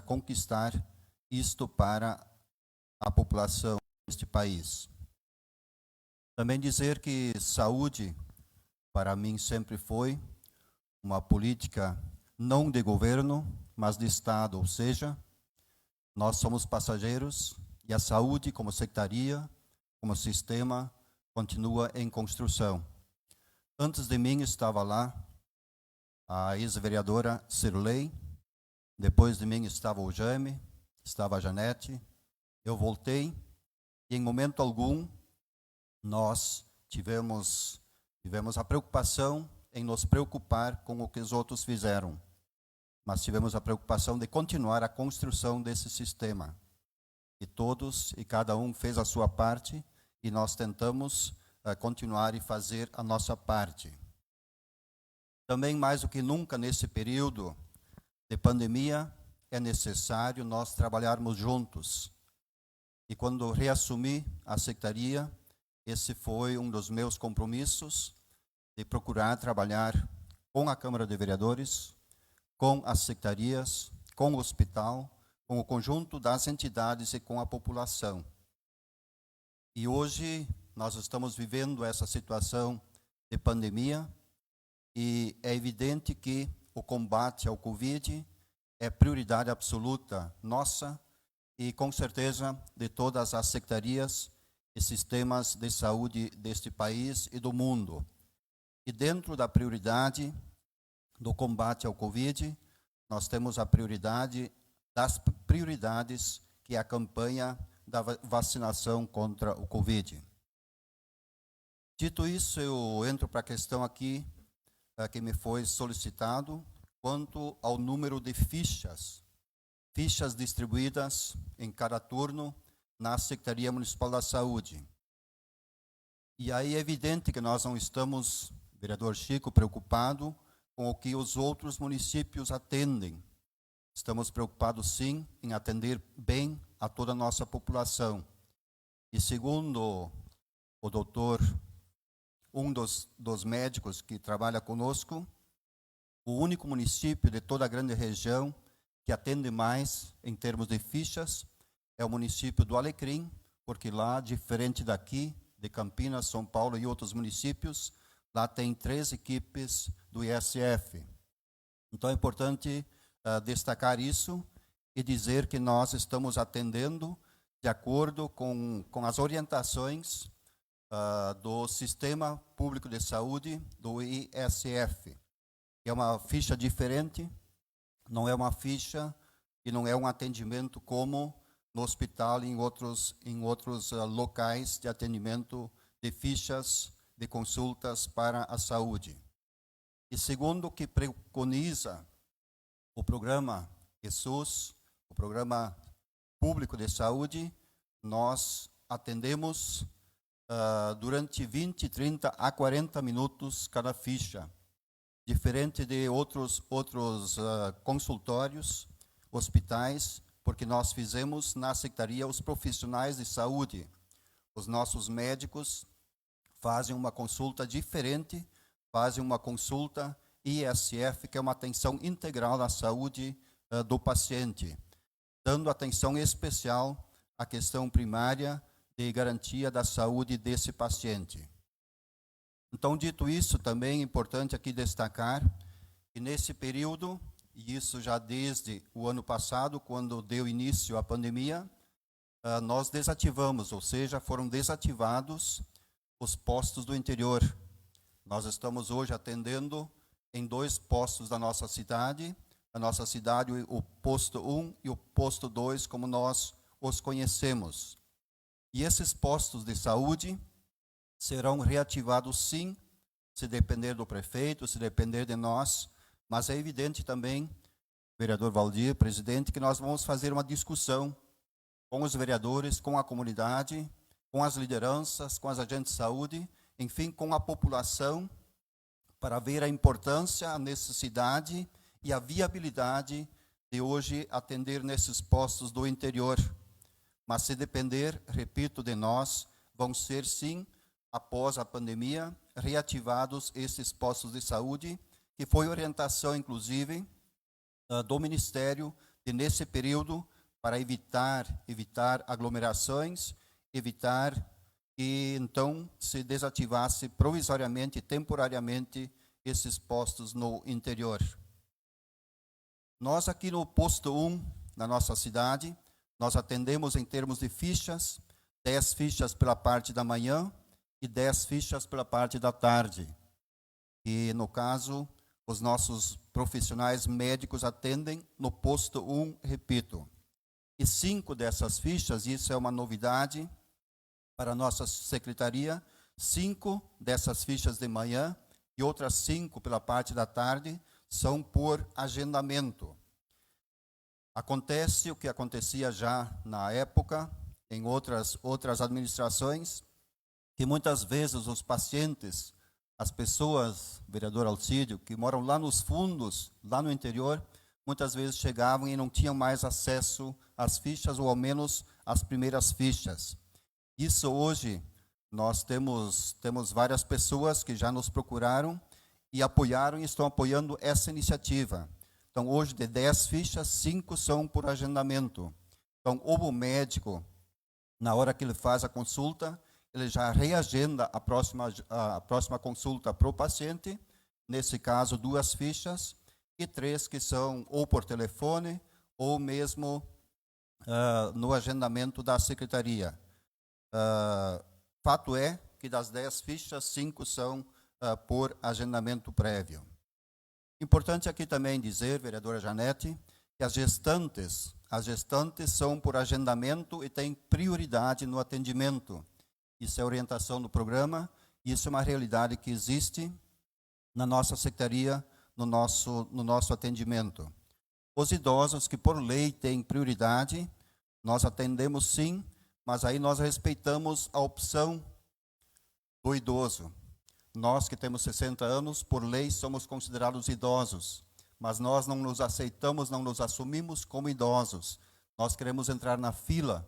conquistar isto para a população deste país. Também dizer que saúde, para mim, sempre foi uma política não de governo, mas de Estado, ou seja, nós somos passageiros e a saúde, como secretaria, como sistema, continua em construção. Antes de mim estava lá a ex-vereadora Cirlei, depois de mim estava o Jaime, estava a Janete, eu voltei e em momento algum nós tivemos a preocupação em nos preocupar com o que os outros fizeram, mas tivemos a preocupação de continuar a construção desse sistema. E todos e cada um fez a sua parte e nós tentamos continuar e fazer a nossa parte. Também, mais do que nunca, nesse período de pandemia, é necessário nós trabalharmos juntos. E quando reassumi a secretaria, esse foi um dos meus compromissos, de procurar trabalhar com a Câmara de Vereadores, com as secretarias, com o hospital, com o conjunto das entidades e com a população. E hoje nós estamos vivendo essa situação de pandemia e é evidente que o combate ao Covid é prioridade absoluta nossa e, com certeza, de todas as secretarias e sistemas de saúde deste país e do mundo. E dentro da prioridade do combate ao Covid, nós temos a prioridade das prioridades, que é a campanha da vacinação contra o Covid. Dito isso, eu entro para a questão aqui que me foi solicitado, quanto ao número de fichas distribuídas em cada turno na Secretaria Municipal da Saúde. E aí é evidente que nós não estamos, vereador Chico, preocupado com o que os outros municípios atendem. Estamos preocupados, sim, em atender bem a toda a nossa população. E segundo o doutor, um dos médicos que trabalha conosco, o único município de toda a grande região que atende mais em termos de fichas é o município do Alecrim, porque lá, diferente daqui, de Campinas, São Paulo e outros municípios, lá tem 3 equipes do ISF. Então é importante destacar isso e dizer que nós estamos atendendo de acordo com as orientações do Sistema Público de Saúde, do ISF. É uma ficha diferente, não é uma ficha e não é um atendimento como no hospital e em outros locais de atendimento de fichas de consultas para a saúde. E segundo o que preconiza o programa SUS, o Programa Público de Saúde, nós atendemos durante 20, 30 a 40 minutos cada ficha, diferente de outros consultórios, hospitais, porque nós fizemos na secretaria os profissionais de saúde. Os nossos médicos fazem uma consulta diferente, fazem uma consulta ISF, que é uma atenção integral à saúde do paciente, dando atenção especial à questão primária de garantia da saúde desse paciente. Então, dito isso, também é importante aqui destacar que nesse período, e isso já desde o ano passado, quando deu início à pandemia, nós desativamos, ou seja, foram desativados os postos do interior. Nós estamos hoje atendendo em 2 postos da nossa cidade, o posto 1 e o posto 2, como nós os conhecemos. E esses postos de saúde serão reativados, sim, se depender do prefeito, se depender de nós, mas é evidente também, vereador Valdir, presidente, que nós vamos fazer uma discussão com os vereadores, com a comunidade, com as lideranças, com as agentes de saúde, enfim, com a população, para ver a importância, a necessidade e a viabilidade de hoje atender nesses postos do interior. Mas se depender, repito, de nós, vão ser, sim, após a pandemia, reativados esses postos de saúde, que foi orientação, inclusive, do Ministério de nesse período, para evitar aglomerações, evitar que então se desativasse provisoriamente, temporariamente, esses postos no interior. Nós aqui no posto 1, na nossa cidade, nós atendemos em termos de fichas, 10 fichas pela parte da manhã e 10 fichas pela parte da tarde. E, no caso, os nossos profissionais médicos atendem no posto 1, repito. E 5 dessas fichas, isso é uma novidade para a nossa secretaria, 5 dessas fichas de manhã e outras 5 pela parte da tarde são por agendamento. Acontece o que acontecia já na época, em outras administrações, que muitas vezes os pacientes, as pessoas, vereador Alcídio, que moram lá nos fundos, lá no interior, muitas vezes chegavam e não tinham mais acesso às fichas, ou ao menos às primeiras fichas. Isso hoje, nós temos várias pessoas que já nos procuraram e apoiaram e estão apoiando essa iniciativa. Então, hoje, de 10 fichas, 5 são por agendamento. Então, o médico, na hora que ele faz a consulta, ele já reagenda a próxima consulta para o paciente, nesse caso, 2 fichas, e 3 que são ou por telefone, ou mesmo no agendamento da secretaria. Fato é que das 10 fichas, 5 são por agendamento prévio. Importante aqui também dizer, vereadora Janete, que as gestantes são por agendamento e têm prioridade no atendimento. Isso é orientação do programa, isso é uma realidade que existe na nossa secretaria, no nosso atendimento. Os idosos que por lei têm prioridade, nós atendemos sim, mas aí nós respeitamos a opção do idoso. Nós que temos 60 anos, por lei, somos considerados idosos, mas nós não nos aceitamos, não nos assumimos como idosos. Nós queremos entrar na fila,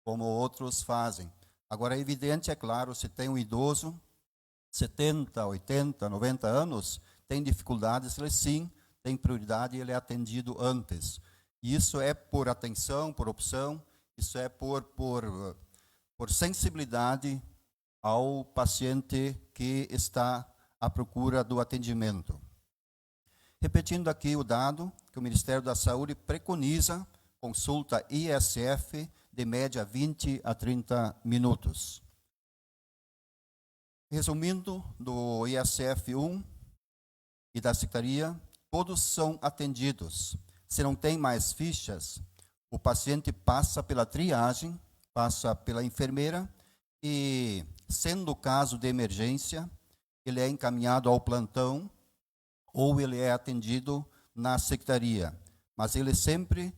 como outros fazem. Agora, é evidente, é claro, se tem um idoso, 70, 80, 90 anos, tem dificuldades, ele sim tem prioridade e ele é atendido antes. E isso é por atenção, por opção, isso é por sensibilidade ao paciente que está à procura do atendimento. Repetindo aqui o dado, que o Ministério da Saúde preconiza consulta ISF de média 20 a 30 minutos. Resumindo, do ISF 1 e da secretaria, todos são atendidos. Se não tem mais fichas, o paciente passa pela triagem, passa pela enfermeira e, sendo o caso de emergência, ele é encaminhado ao plantão ou ele é atendido na secretaria. Mas ele sempre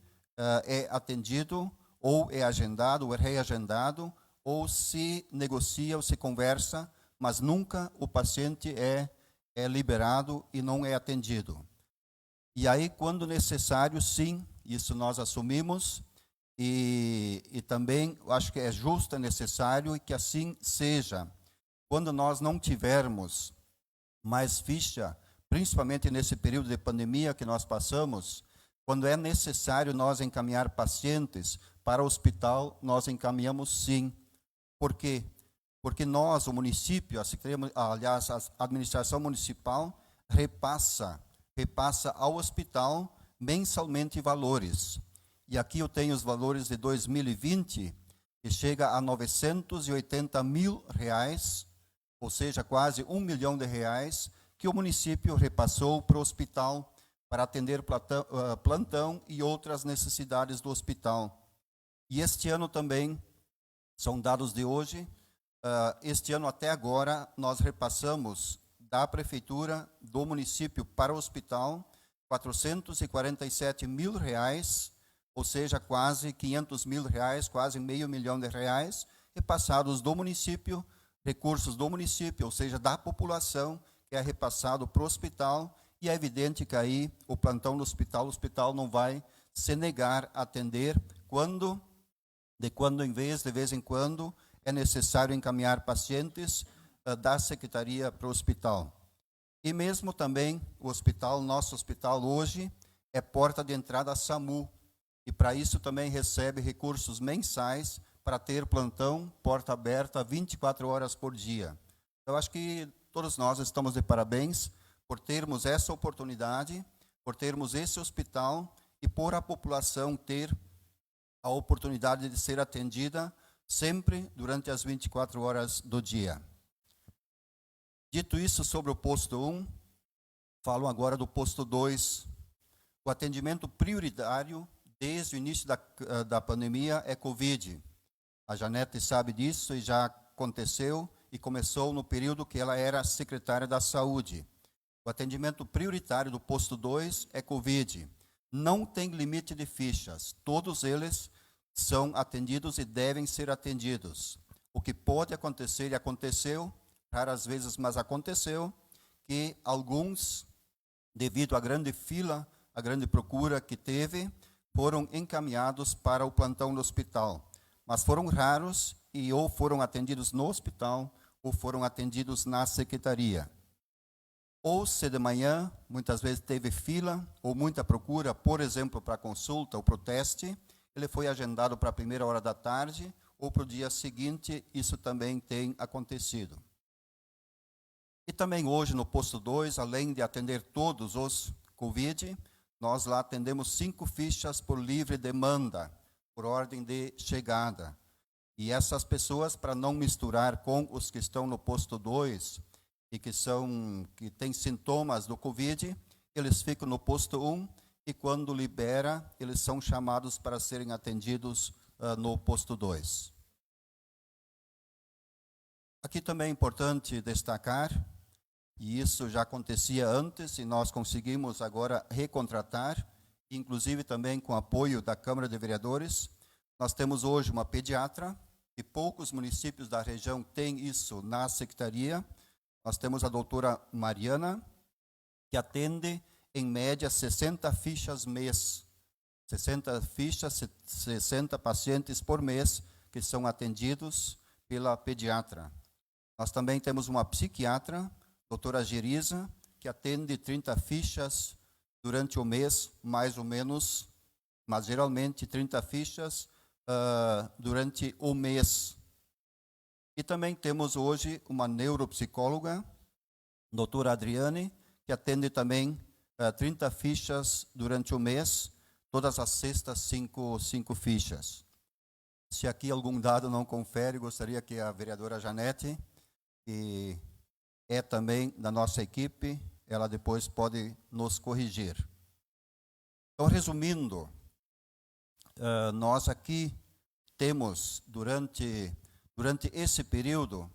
é atendido ou é agendado ou é reagendado ou se negocia ou se conversa, mas nunca o paciente é liberado e não é atendido. E aí, quando necessário, sim, isso nós assumimos, e também acho que é justo, é necessário, e que assim seja. Quando nós não tivermos mais ficha, principalmente nesse período de pandemia que nós passamos, quando é necessário nós encaminhar pacientes para o hospital, nós encaminhamos sim. Por quê? Porque nós, o município, aliás, a administração municipal, repassa ao hospital mensalmente valores. E aqui eu tenho os valores de 2020, que chega a R$980 mil, ou seja, quase R$1 milhão, que o município repassou para o hospital para atender plantão e outras necessidades do hospital. E este ano também, são dados de hoje, este ano até agora nós repassamos da prefeitura, do município para o hospital, R$447 mil, ou seja, quase R$500 mil, quase R$500 mil, repassados do município, recursos do município, ou seja, da população, que é repassado para o hospital, e é evidente que aí o plantão no hospital, o hospital não vai se negar a atender de vez em quando, é necessário encaminhar pacientes da secretaria para o hospital. E mesmo também o hospital, nosso hospital hoje, é porta de entrada SAMU. e para isso também recebe recursos mensais para ter plantão, porta aberta 24 horas por dia. Eu acho que todos nós estamos de parabéns por termos essa oportunidade, por termos esse hospital e por a população ter a oportunidade de ser atendida sempre durante as 24 horas do dia. Dito isso sobre o posto 1, falo agora do posto 2. O atendimento prioritário desde o início da pandemia é Covid. A Janete sabe disso e já aconteceu e começou no período que ela era secretária da Saúde. O atendimento prioritário do posto 2 é Covid. Não tem limite de fichas. Todos eles são atendidos e devem ser atendidos. O que pode acontecer, e aconteceu, raras vezes, mas aconteceu, que alguns, devido à grande fila, à grande procura que teve, foram encaminhados para o plantão do hospital. Mas foram raros e ou foram atendidos no hospital ou foram atendidos na secretaria. Ou se de manhã, muitas vezes teve fila ou muita procura, por exemplo, para consulta ou para o teste, ele foi agendado para a primeira hora da tarde ou para o dia seguinte, isso também tem acontecido. E também hoje no posto 2, além de atender todos os Covid, nós lá atendemos 5 fichas por livre demanda, por ordem de chegada. E essas pessoas, para não misturar com os que estão no posto 2 e que têm sintomas do Covid, eles ficam no posto 1 e quando libera, eles são chamados para serem atendidos no posto 2. Aqui também é importante destacar, e isso já acontecia antes e nós conseguimos agora recontratar, inclusive também com apoio da Câmara de Vereadores. Nós temos hoje uma pediatra, e poucos municípios da região têm isso na secretaria. Nós temos a doutora Mariana, que atende, em média, 60 fichas mês. 60 fichas, 60 pacientes por mês que são atendidos pela pediatra. Nós também temos uma psiquiatra, doutora Geriza, que atende 30 fichas durante o mês, mais ou menos, mas geralmente 30 fichas durante o mês. E também temos hoje uma neuropsicóloga, doutora Adriane, que atende também 30 fichas durante o mês, todas as sextas 5 fichas. Se aqui algum dado não confere, gostaria que a vereadora Janete, que é também da nossa equipe, ela depois pode nos corrigir. Então, resumindo, nós aqui temos, durante esse período,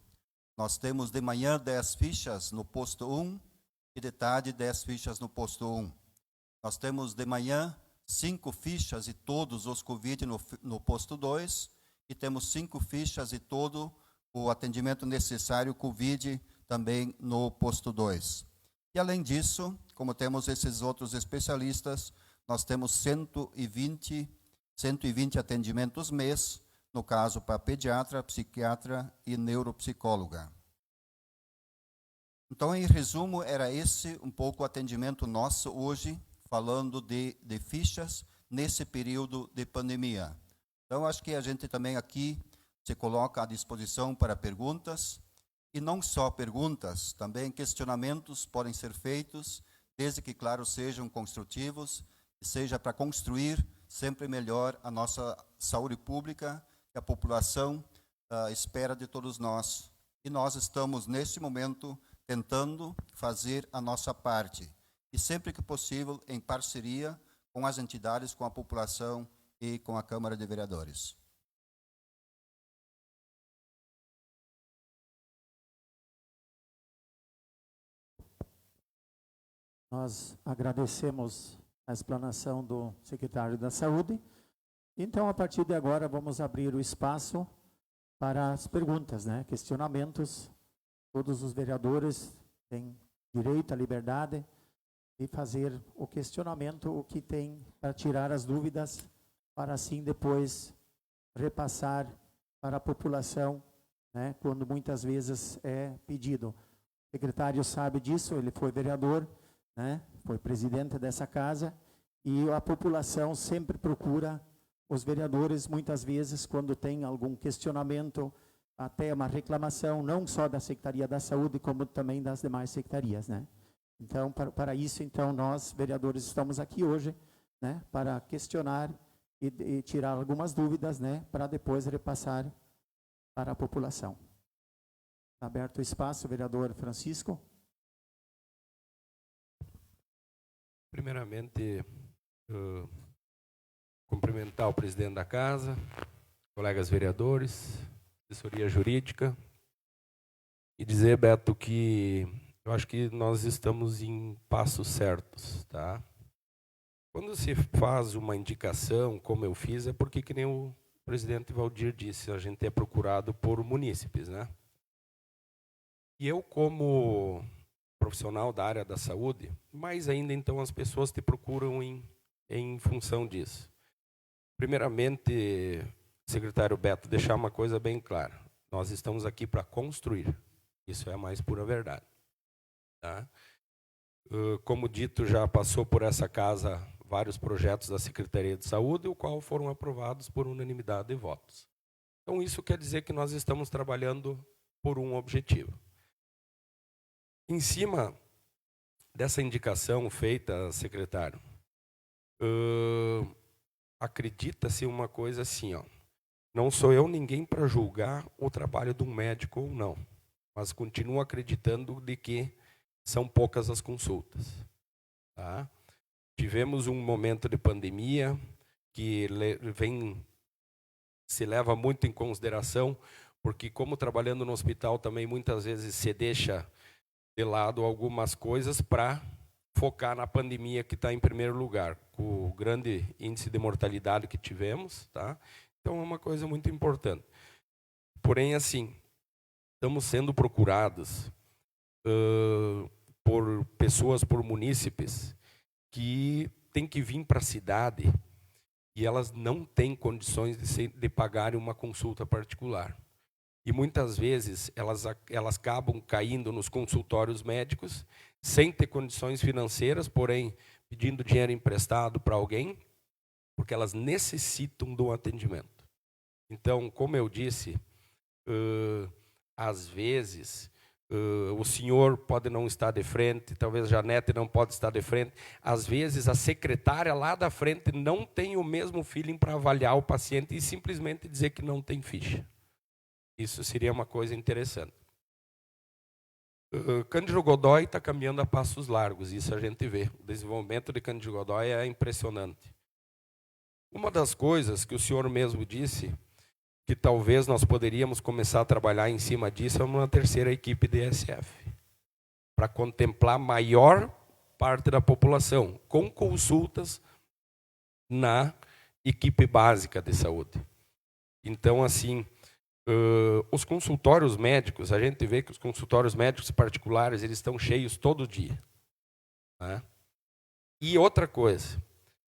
nós temos de manhã 10 fichas no posto 1 e de tarde 10 fichas no posto 1. Nós temos de manhã 5 fichas e todos os Covid no posto 2 e temos 5 fichas e todo o atendimento necessário Covid também no posto 2. E além disso, como temos esses outros especialistas, nós temos 120 atendimentos mês, no caso para pediatra, psiquiatra e neuropsicóloga. Então, em resumo, era esse um pouco o atendimento nosso hoje, falando de fichas nesse período de pandemia. Então, acho que a gente também aqui se coloca à disposição para perguntas, e não só perguntas, também questionamentos podem ser feitos, desde que, claro, sejam construtivos, e seja para construir sempre melhor a nossa saúde pública, que a população espera de todos nós. E nós estamos, neste momento, tentando fazer a nossa parte. E sempre que possível, em parceria com as entidades, com a população e com a Câmara de Vereadores. Nós agradecemos a explanação do secretário da Saúde. Então, a partir de agora, vamos abrir o espaço para as perguntas, questionamentos. Todos os vereadores têm direito à liberdade de fazer o questionamento, o que tem para tirar as dúvidas, para assim depois repassar para a população, quando muitas vezes é pedido. O secretário sabe disso, ele foi vereador, foi presidente dessa casa, e a população sempre procura os vereadores, muitas vezes, quando tem algum questionamento, até uma reclamação, não só da Secretaria da Saúde, como também das demais secretarias, né? Então, para isso, então, nós, vereadores, estamos aqui hoje, né, para questionar e tirar algumas dúvidas, né, para depois repassar para a população. Está aberto o espaço, vereador Francisco. Primeiramente, cumprimentar o presidente da casa, colegas vereadores, assessoria jurídica, e dizer, Beto, que eu acho que nós estamos em passos certos, tá? Quando se faz uma indicação, como eu fiz, é porque, que nem o presidente Valdir disse, a gente é procurado por munícipes, né? E eu, como profissional da área da saúde, mais ainda, então, as pessoas te procuram em função disso. Primeiramente, secretário Beto, deixar uma coisa bem clara. Nós estamos aqui para construir. Isso é a mais pura verdade. Tá? Como dito, já passou por essa casa vários projetos da Secretaria de Saúde, o qual foram aprovados por unanimidade de votos. Então, isso quer dizer que nós estamos trabalhando por um objetivo. Em cima dessa indicação feita, secretário, acredita-se uma coisa assim, ó, não sou eu ninguém para julgar o trabalho de um médico ou não, mas continuo acreditando de que são poucas as consultas. Tá? Tivemos um momento de pandemia que se leva muito em consideração, porque como trabalhando no hospital também muitas vezes se deixa de lado algumas coisas para focar na pandemia que está em primeiro lugar, com o grande índice de mortalidade que tivemos, tá? Então é uma coisa muito importante. Porém, assim, estamos sendo procurados por pessoas, por munícipes, que têm que vir para a cidade e elas não têm condições de pagarem uma consulta particular. E muitas vezes elas acabam caindo nos consultórios médicos sem ter condições financeiras, porém pedindo dinheiro emprestado para alguém, porque elas necessitam do atendimento. Então, como eu disse, às vezes o senhor pode não estar de frente, talvez a Janete não pode estar de frente, às vezes a secretária lá da frente não tem o mesmo feeling para avaliar o paciente e simplesmente dizer que não tem ficha. Isso seria uma coisa interessante. Cândido Godói está caminhando a passos largos, isso a gente vê. O desenvolvimento de Cândido Godói é impressionante. Uma das coisas que o senhor mesmo disse, que talvez nós poderíamos começar a trabalhar em cima disso, é uma terceira equipe de SF, para contemplar maior parte da população, com consultas na equipe básica de saúde. Então, assim, os consultórios médicos, a gente vê que os consultórios médicos particulares, eles estão cheios todo dia. Né? E outra coisa,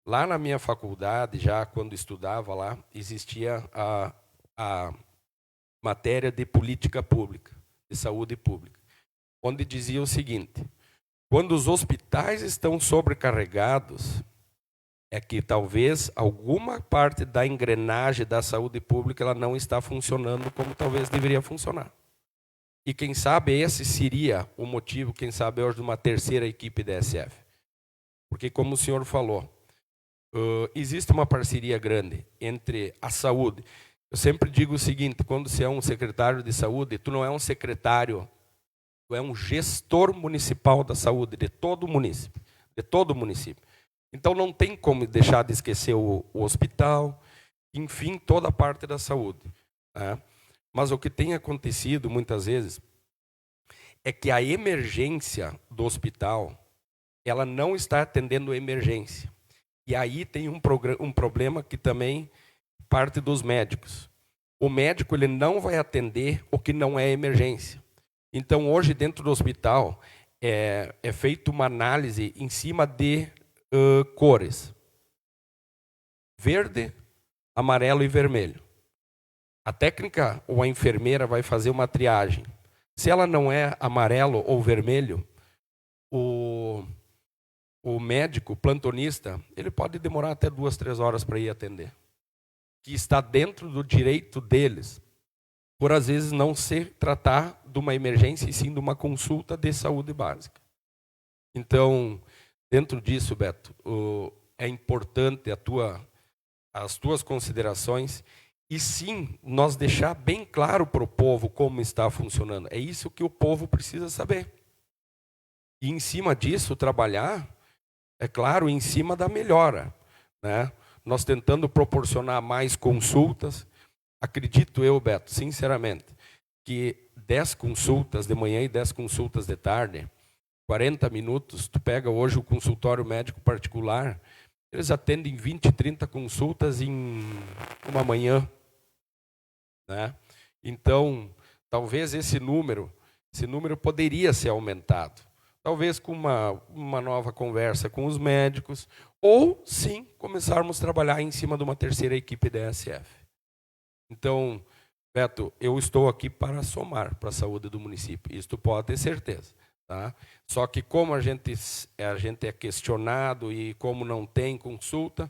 lá na minha faculdade, já quando estudava lá, existia a matéria de política pública, de saúde pública, onde dizia o seguinte, quando os hospitais estão sobrecarregados, é que talvez alguma parte da engrenagem da saúde pública ela não está funcionando como talvez deveria funcionar. E quem sabe esse seria o motivo, quem sabe hoje, de uma terceira equipe da SF. Porque como o senhor falou, existe uma parceria grande entre a saúde. Eu sempre digo o seguinte, quando você é um secretário de saúde, tu não é um secretário, tu é um gestor municipal da saúde de todo o município, Então, não tem como deixar de esquecer o hospital, enfim, toda a parte da saúde. Né? Mas o que tem acontecido, muitas vezes, é que a emergência do hospital, ela não está atendendo a emergência. E aí tem um problema que também parte dos médicos. O médico ele não vai atender o que não é emergência. Então, hoje, dentro do hospital, é feita uma análise em cima de cores, verde, amarelo e vermelho. A técnica ou a enfermeira vai fazer uma triagem. Se ela não é amarelo ou vermelho, o o médico plantonista, ele pode demorar até 2, 3 horas para ir atender, que está dentro do direito deles, por às vezes não se tratar de uma emergência, e sim de uma consulta de saúde básica. Então, dentro disso, Beto, é importante as tuas considerações, e sim, nós deixar bem claro para o povo como está funcionando. É isso que o povo precisa saber. E em cima disso, trabalhar, é claro, em cima da melhora, né? Nós tentando proporcionar mais consultas. Acredito eu, Beto, sinceramente, que 10 consultas de manhã e 10 consultas de tarde, 40 minutos, tu pega hoje o consultório médico particular, eles atendem 20, 30 consultas em uma manhã, né? Então, talvez esse número poderia ser aumentado. Talvez com uma nova conversa com os médicos, ou sim, começarmos a trabalhar em cima de uma terceira equipe da ESF. Então, Beto, eu estou aqui para somar para a saúde do município, isso tu pode ter certeza. Tá? Só que como a gente é questionado e como não tem consulta,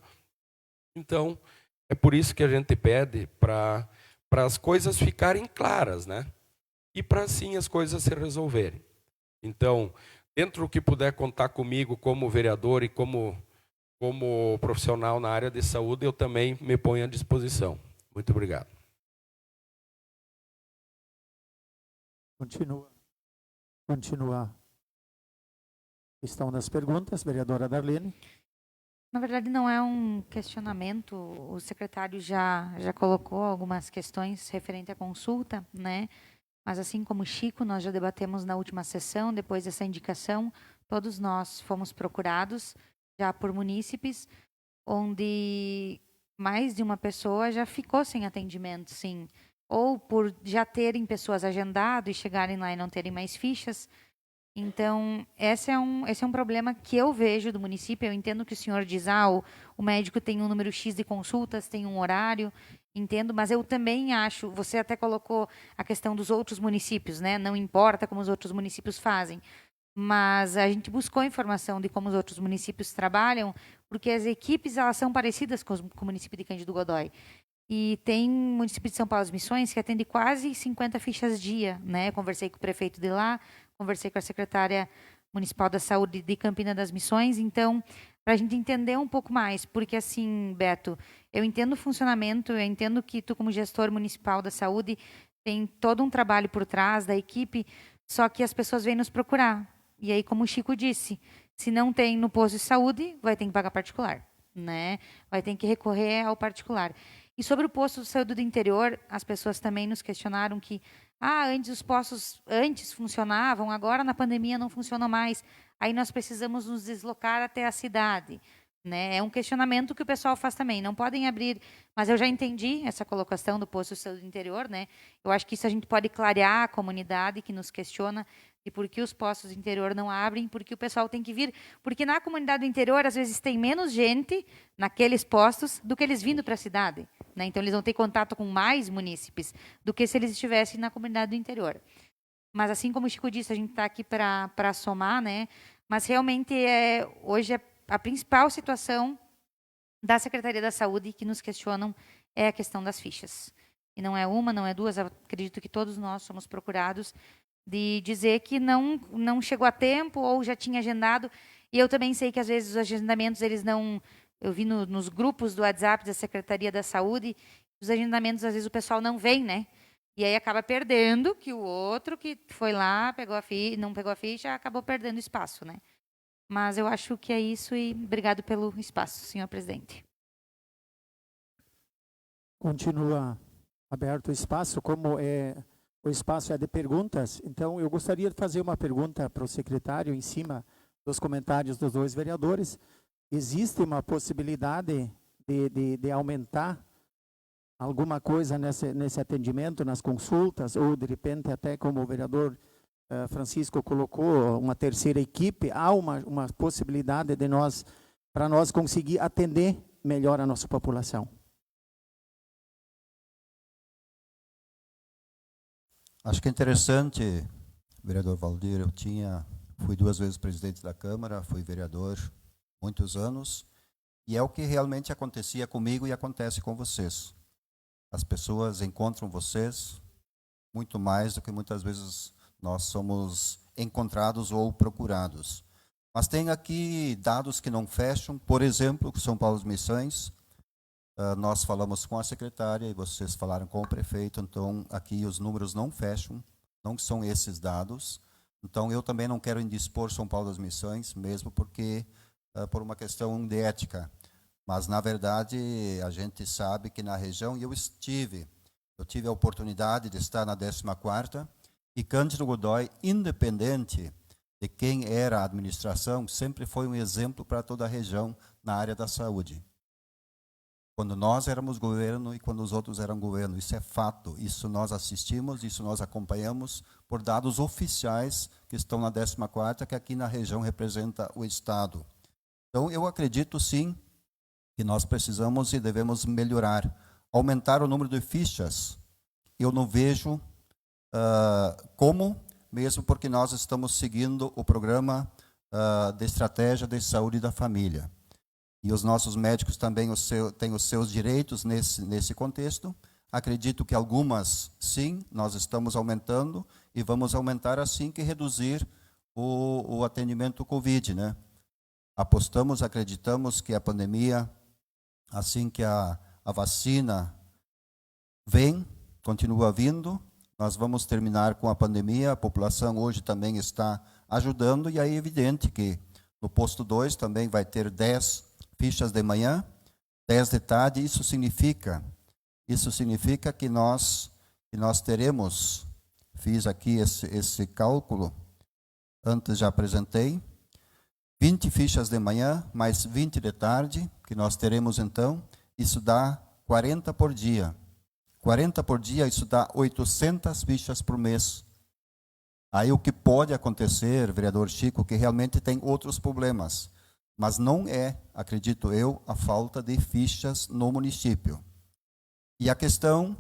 então é por isso que a gente pede para as coisas ficarem claras, né? E para assim as coisas se resolverem. Então, dentro do que puder contar comigo como vereador e como profissional na área de saúde, eu também me ponho à disposição. Muito obrigado. Continua a questão das perguntas, vereadora Darlene. Na verdade, não é um questionamento, o secretário já colocou algumas questões referente à consulta, né? Mas assim como o Chico, nós já debatemos na última sessão, depois dessa indicação, todos nós fomos procurados já por munícipes, onde mais de uma pessoa já ficou sem atendimento, sim. Ou por já terem pessoas agendado e chegarem lá e não terem mais fichas. Então, esse é um problema que eu vejo do município. Eu entendo que o senhor diz, o médico tem um número X de consultas, tem um horário, entendo, mas eu também acho, você até colocou a questão dos outros municípios, né? Não importa como os outros municípios fazem, mas a gente buscou informação de como os outros municípios trabalham, porque as equipes elas são parecidas com o município de Cândido Godói. E tem município de São Paulo das Missões que atende quase 50 fichas dia, né? Conversei com o prefeito de lá, conversei com a secretária municipal da saúde de Campina das Missões, então, para a gente entender um pouco mais, porque assim, Beto, eu entendo o funcionamento, eu entendo que tu como gestor municipal da saúde tem todo um trabalho por trás da equipe, só que as pessoas vêm nos procurar. E aí, como o Chico disse, se não tem no posto de saúde, vai ter que pagar particular, né? Vai ter que recorrer ao particular. E sobre o posto de saúde do interior, as pessoas também nos questionaram que antes os postos funcionavam, agora na pandemia não funcionam mais. Aí nós precisamos nos deslocar até a cidade, né? É um questionamento que o pessoal faz também. Não podem abrir, mas eu já entendi essa colocação do posto de saúde do interior, né? Eu acho que isso a gente pode clarear a comunidade que nos questiona e por que os postos do interior não abrem, porque o pessoal tem que vir, porque na comunidade do interior às vezes tem menos gente naqueles postos do que eles vindo para a cidade, né? Então eles vão ter contato com mais munícipes do que se eles estivessem na comunidade do interior. Mas assim como o Chico disse, a gente está aqui para somar, né? Mas realmente hoje a principal situação da Secretaria da Saúde que nos questionam é a questão das fichas. E não é uma, não é duas, acredito que todos nós somos procurados de dizer que não chegou a tempo ou já tinha agendado. E eu também sei que, às vezes, os agendamentos, eles não... Eu vi nos grupos do WhatsApp da Secretaria da Saúde, os agendamentos, às vezes, o pessoal não vem, né? E aí acaba perdendo que o outro que foi lá, não pegou a ficha, acabou perdendo espaço, né? Mas eu acho que é isso e obrigado pelo espaço, senhor presidente. Continua aberto o espaço, como o espaço é de perguntas, então eu gostaria de fazer uma pergunta para o secretário em cima dos comentários dos dois vereadores. Existe uma possibilidade de aumentar alguma coisa nesse atendimento, nas consultas, ou de repente até como o vereador Francisco colocou, uma terceira equipe? Há uma possibilidade para nós conseguir atender melhor a nossa população? Acho que é interessante, vereador Valdir, fui 2 vezes presidente da Câmara, fui vereador muitos anos, e é o que realmente acontecia comigo e acontece com vocês. As pessoas encontram vocês muito mais do que muitas vezes nós somos encontrados ou procurados. Mas tem aqui dados que não fecham, por exemplo, que São Paulo Missões, nós falamos com a secretária e vocês falaram com o prefeito, então aqui os números não fecham, não são esses dados. Então eu também não quero indispor São Paulo das Missões, mesmo porque por uma questão de ética. Mas na verdade a gente sabe que na região, e eu tive a oportunidade de estar na 14ª, e Cândido Godói, independente de quem era a administração, sempre foi um exemplo para toda a região na área da saúde. Quando nós éramos governo e quando os outros eram governo, isso é fato, isso nós assistimos, isso nós acompanhamos por dados oficiais que estão na 14ª, que aqui na região representa o Estado. Então, eu acredito sim que nós precisamos e devemos melhorar. Aumentar o número de fichas, eu não vejo como, mesmo porque nós estamos seguindo o programa de estratégia de saúde da família. E os nossos médicos também têm os seus direitos nesse contexto. Acredito que algumas, sim, nós estamos aumentando e vamos aumentar assim que reduzir o atendimento Covid, né? Apostamos, acreditamos que a pandemia, assim que a vacina vem, continua vindo, nós vamos terminar com a pandemia, a população hoje também está ajudando, e aí é evidente que no posto 2 também vai ter 10 fichas de manhã, 10 de tarde. Isso significa que nós teremos, fiz aqui esse cálculo, antes já apresentei, 20 fichas de manhã, mais 20 de tarde, que nós teremos então, isso dá 40 por dia. 40 por dia, isso dá 800 fichas por mês. Aí o que pode acontecer, vereador Chico, que realmente tem outros problemas, mas não é, acredito eu, a falta de fichas no município. E a questão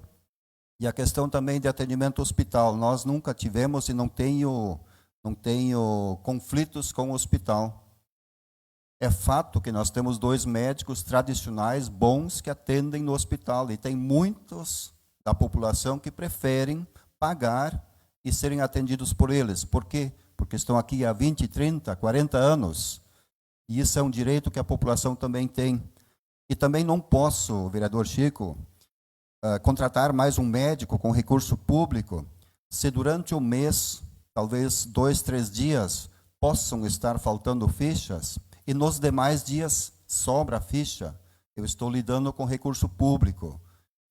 também de atendimento hospital, nós nunca tivemos e não tenho conflitos com o hospital. É fato que nós temos 2 médicos tradicionais bons que atendem no hospital, e tem muitos da população que preferem pagar e serem atendidos por eles. Por quê? Porque estão aqui há 20, 30, 40 anos. E isso é um direito que a população também tem. E também não posso, vereador Chico, contratar mais um médico com recurso público, se durante o mês, talvez 2, 3 dias, possam estar faltando fichas, e nos demais dias sobra ficha. Eu estou lidando com recurso público.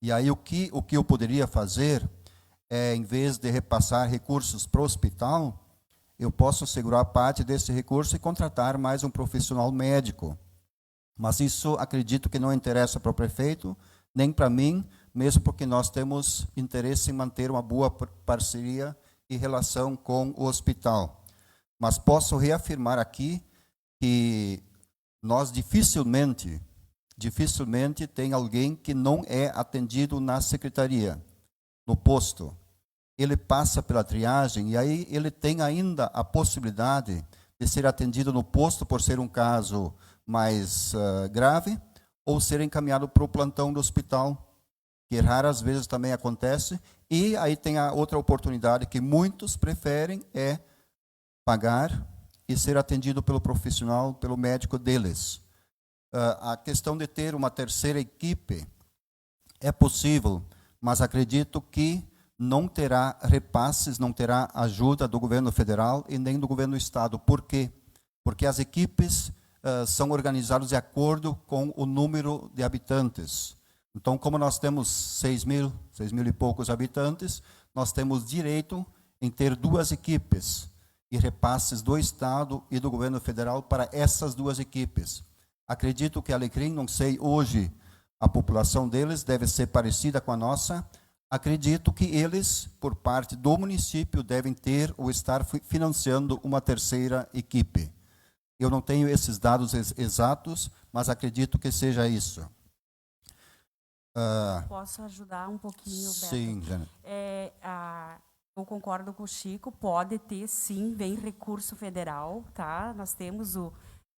E aí o que eu poderia fazer é, em vez de repassar recursos para o hospital, eu posso segurar parte desse recurso e contratar mais um profissional médico. Mas isso acredito que não interessa para o prefeito, nem para mim, mesmo porque nós temos interesse em manter uma boa parceria e relação com o hospital. Mas posso reafirmar aqui que nós dificilmente tem alguém que não é atendido na secretaria, no posto. Ele passa pela triagem e aí ele tem ainda a possibilidade de ser atendido no posto por ser um caso mais grave, ou ser encaminhado para o plantão do hospital, que raras vezes também acontece. E aí tem a outra oportunidade que muitos preferem, é pagar e ser atendido pelo profissional, pelo médico deles. A questão de ter uma terceira equipe é possível, mas acredito que não terá repasses, não terá ajuda do governo federal e nem do governo do estado. Por quê? Porque as equipes são organizadas de acordo com o número de habitantes. Então, como nós temos 6 mil e poucos habitantes, nós temos direito em ter 2 equipes e repasses do estado e do governo federal para essas 2 equipes. Acredito que Alecrim, não sei hoje, a população deles deve ser parecida com a nossa. Acredito que eles, por parte do município, devem ter ou estar financiando uma terceira equipe. Eu não tenho esses dados exatos, mas acredito que seja isso. Posso ajudar um pouquinho, Beto? Sim, Jana. Eu concordo com o Chico, pode ter sim, vem recurso federal, tá? Nós temos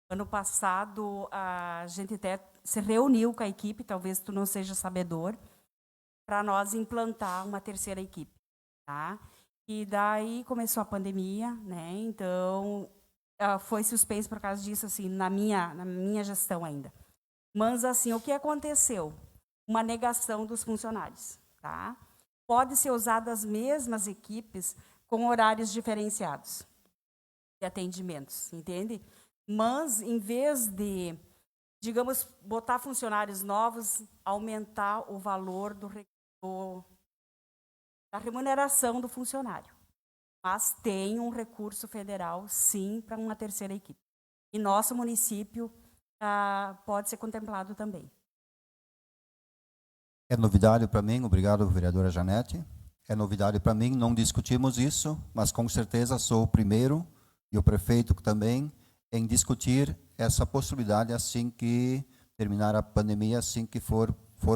Ano passado, a gente até se reuniu com a equipe, talvez tu não seja sabedor, para nós implantar uma terceira equipe, tá? E daí começou a pandemia, né? Então, foi suspenso por causa disso, assim, na minha gestão ainda. Mas, assim, o que aconteceu? Uma negação dos funcionários, tá? Pode ser usado as mesmas equipes com horários diferenciados de atendimentos, entende? Mas, em vez de, digamos, botar funcionários novos, aumentar o valor da remuneração do funcionário. Mas tem um recurso federal, sim, para uma terceira equipe. E nosso município pode ser contemplado também. É novidade para mim, obrigado, vereadora Janete. É novidade para mim, não discutimos isso, mas com certeza sou o primeiro, e o prefeito também, em discutir essa possibilidade assim que terminar a pandemia, assim que for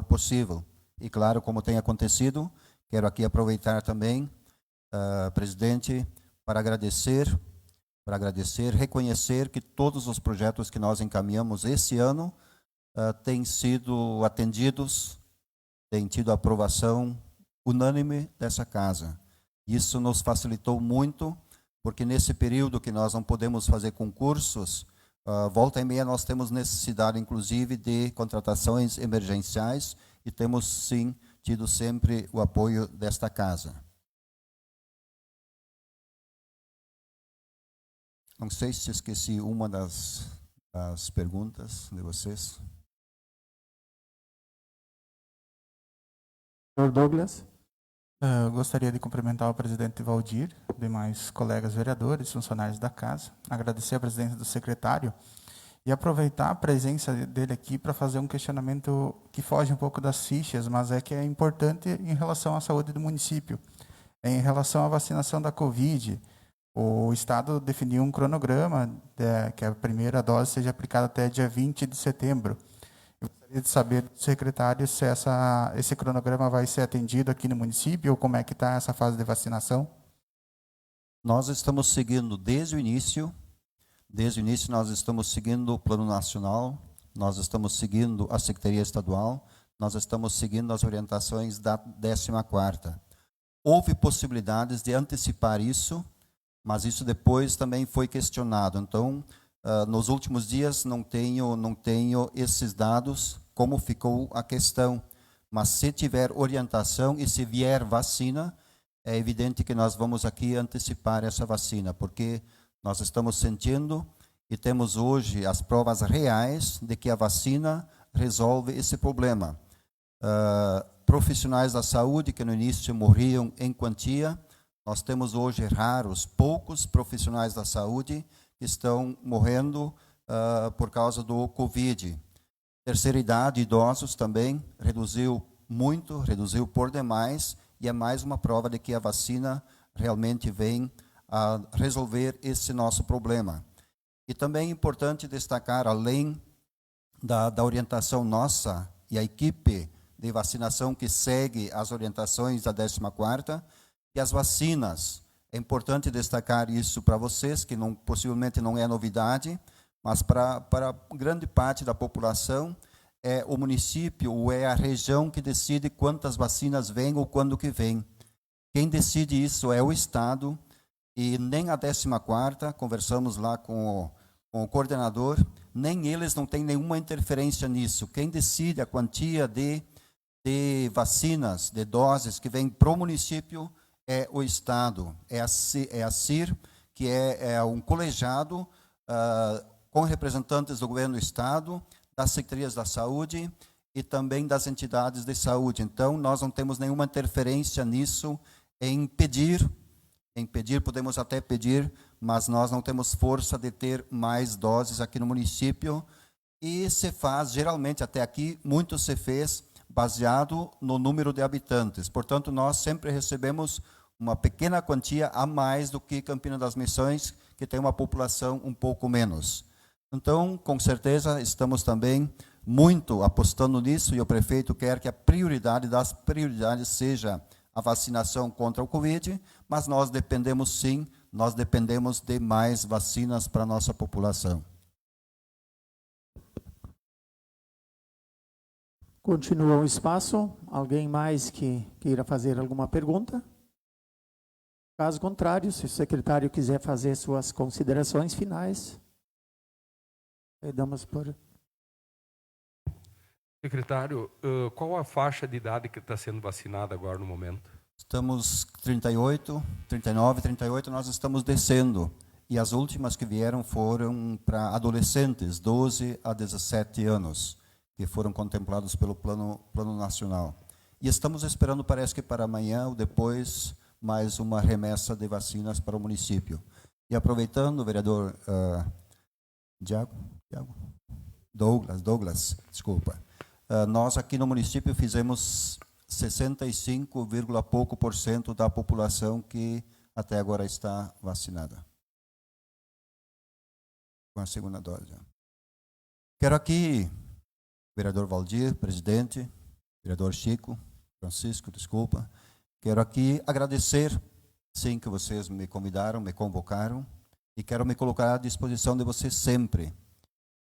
possível. E claro, como tem acontecido, quero aqui aproveitar também, presidente, para agradecer, reconhecer que todos os projetos que nós encaminhamos esse ano têm sido atendidos, têm tido aprovação unânime dessa casa. Isso nos facilitou muito, porque nesse período que nós não podemos fazer concursos, volta e meia nós temos necessidade, inclusive, de contratações emergenciais e temos, sim, tido sempre o apoio desta casa. Não sei se esqueci uma das perguntas de vocês. Senhor Douglas. Gostaria de cumprimentar o presidente Valdir, demais colegas vereadores, funcionários da casa, agradecer a presença do secretário e aproveitar a presença dele aqui para fazer um questionamento que foge um pouco das fichas, mas que é importante em relação à saúde do município. Em relação à vacinação da Covid, o Estado definiu um cronograma que a primeira dose seja aplicada até dia 20 de setembro. Eu gostaria de saber do secretário se esse cronograma vai ser atendido aqui no município ou como é que está essa fase de vacinação. Nós estamos seguindo desde o início nós estamos seguindo o Plano Nacional, nós estamos seguindo a Secretaria Estadual, nós estamos seguindo as orientações da 14ª. Houve possibilidades de antecipar isso, mas isso depois também foi questionado. Então, nos últimos dias não tenho esses dados, como ficou a questão. Mas se tiver orientação e se vier vacina, é evidente que nós vamos aqui antecipar essa vacina, porque nós estamos sentindo e temos hoje as provas reais de que a vacina resolve esse problema. Profissionais da saúde que no início morriam em quantia, nós temos hoje poucos profissionais da saúde que estão morrendo por causa do Covid. Terceira idade, idosos também, reduziu muito, reduziu por demais, e é mais uma prova de que a vacina realmente vem a resolver esse nosso problema. E também é importante destacar, além da orientação nossa e a equipe de vacinação que segue as orientações da 14ª, que as vacinas, é importante destacar isso para vocês, que possivelmente não é novidade, mas para grande parte da população, é o município ou é a região que decide quantas vacinas vêm ou quando que vêm. Quem decide isso é o Estado, e nem a 14ª, conversamos lá com o coordenador, nem eles não têm nenhuma interferência nisso. Quem decide a quantia de vacinas, de doses que vêm para o município é o Estado, é a CIR, que é um colegiado com representantes do governo do Estado, das secretarias da saúde e também das entidades de saúde. Então, nós não temos nenhuma interferência nisso em pedir, podemos até pedir, mas nós não temos força de ter mais doses aqui no município, e se faz, geralmente até aqui, muito se fez baseado no número de habitantes. Portanto, nós sempre recebemos uma pequena quantia a mais do que Campina das Missões, que tem uma população um pouco menos. Então, com certeza, estamos também muito apostando nisso, e o prefeito quer que a prioridade das prioridades seja a vacinação contra o Covid, mas nós dependemos sim, de mais vacinas para a nossa população. Continua o espaço. Alguém mais que queira fazer alguma pergunta? Caso contrário, se o secretário quiser fazer suas considerações finais, damos por... Secretário, qual a faixa de idade que está sendo vacinada agora no momento? Estamos 38, 39, 38, nós estamos descendo. E as últimas que vieram foram para adolescentes, 12 a 17 anos, que foram contemplados pelo plano nacional. E estamos esperando, parece que para amanhã ou depois, mais uma remessa de vacinas para o município. E aproveitando, vereador Douglas, desculpa. Nós aqui no município fizemos 65, pouco por cento da população que até agora está vacinada com a segunda dose. Quero aqui, vereador Valdir, presidente, vereador Francisco, desculpa, quero aqui agradecer, sim, que vocês me convidaram, me convocaram, e quero me colocar à disposição de vocês sempre.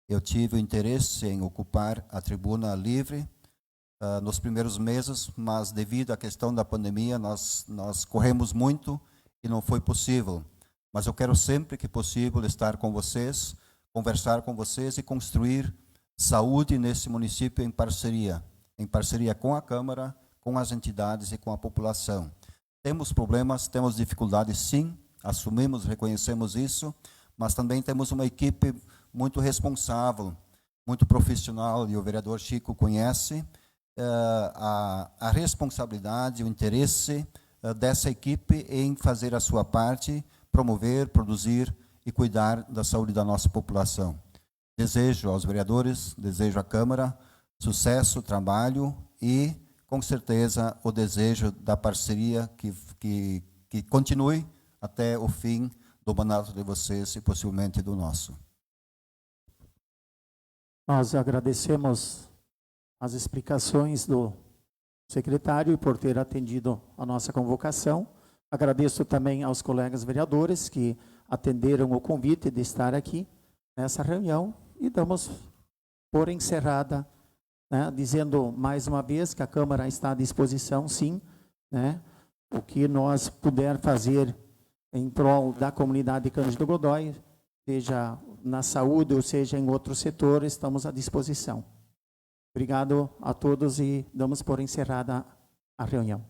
Eu tive o interesse em ocupar a tribuna livre nos primeiros meses, mas devido à questão da pandemia, nós corremos muito e não foi possível. Mas eu quero sempre que possível estar com vocês, conversar com vocês e construir saúde nesse município em parceria com a Câmara, com as entidades e com a população. Temos problemas, temos dificuldades, sim, assumimos, reconhecemos isso, mas também temos uma equipe muito responsável, muito profissional, e o vereador Chico conhece a responsabilidade, o interesse dessa equipe em fazer a sua parte, promover, produzir e cuidar da saúde da nossa população. Desejo aos vereadores, desejo à Câmara, sucesso, trabalho e, com certeza, o desejo da parceria que continue até o fim do mandato de vocês e possivelmente do nosso. Nós agradecemos as explicações do secretário por ter atendido a nossa convocação. Agradeço também aos colegas vereadores que atenderam o convite de estar aqui nessa reunião e damos por encerrada, né, dizendo mais uma vez que a Câmara está à disposição, sim, né, o que nós puder fazer em prol da comunidade Cândido Godói, seja na saúde ou seja em outros setores, estamos à disposição. Obrigado a todos e damos por encerrada a reunião.